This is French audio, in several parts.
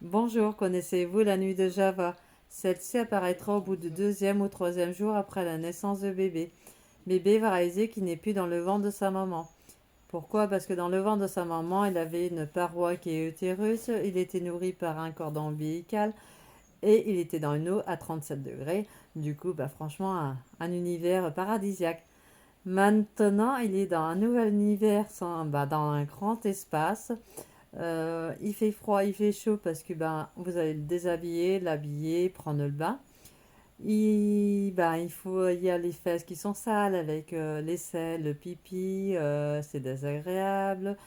Bonjour, connaissez-vous la nuit de Java? Celle-ci apparaîtra au bout du deuxième ou troisième jour après la naissance de bébé. Bébé va réaliser qu'il n'est plus dans le ventre de sa maman. Pourquoi? Parce que dans le ventre de sa maman, il avait une paroi qui est utérus, il était nourri par un cordon ombilical et il était dans une eau à 37 degrés. Du coup, franchement, un univers paradisiaque. Maintenant, il est dans un nouvel univers, dans un grand espace. Il fait froid, il fait chaud parce que vous allez le déshabiller, l'habiller, prendre le bain. Il faut, il y a les fesses qui sont sales avec les selles, le pipi, c'est désagréable.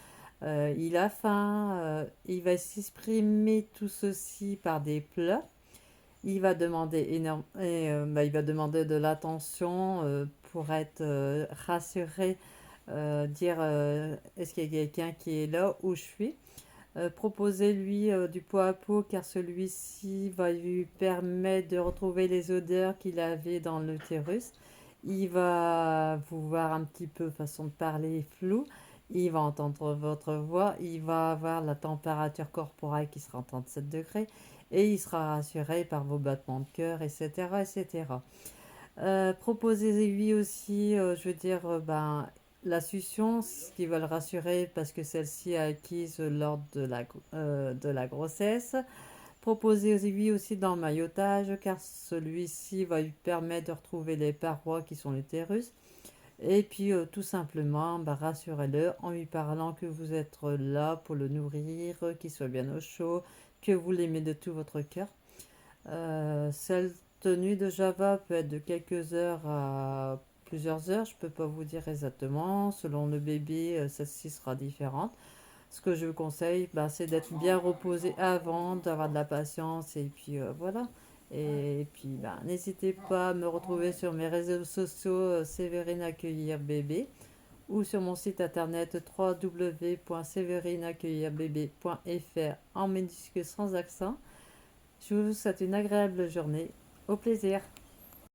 Il a faim, il va s'exprimer tout ceci par des pleurs. Il va demander il va demander de l'attention pour être rassuré, dire est-ce qu'il y a quelqu'un qui est là où je suis. Proposez-lui du pot à pot car celui-ci va lui permettre de retrouver les odeurs qu'il avait dans l'utérus. Il va vous voir un petit peu façon de parler floue. Il va entendre votre voix. Il va avoir la température corporelle qui sera en 37 degrés. Et il sera rassuré par vos battements de cœur, etc. etc. Proposez-lui aussi, la succion, ce qui va le rassurer parce que celle-ci est acquise lors de la grossesse. Proposez-lui aussi d'emmaillotage car celui-ci va lui permettre de retrouver les parois qui sont l'utérus. Et puis tout simplement, rassurez-le en lui parlant que vous êtes là pour le nourrir, qu'il soit bien au chaud, que vous l'aimez de tout votre cœur. Cette tenue de Java peut être de quelques heures à plusieurs heures. Je ne peux pas vous dire exactement. Selon le bébé, celle-ci sera différente. Ce que je vous conseille, c'est d'être bien reposé avant, d'avoir de la patience et puis voilà. Et puis n'hésitez pas à me retrouver sur mes réseaux sociaux Sévérine Accueillir Bébé ou sur mon site internet www.sévérineaccueillirbébé.fr en minuscule sans accent. Je vous souhaite une agréable journée. Au plaisir.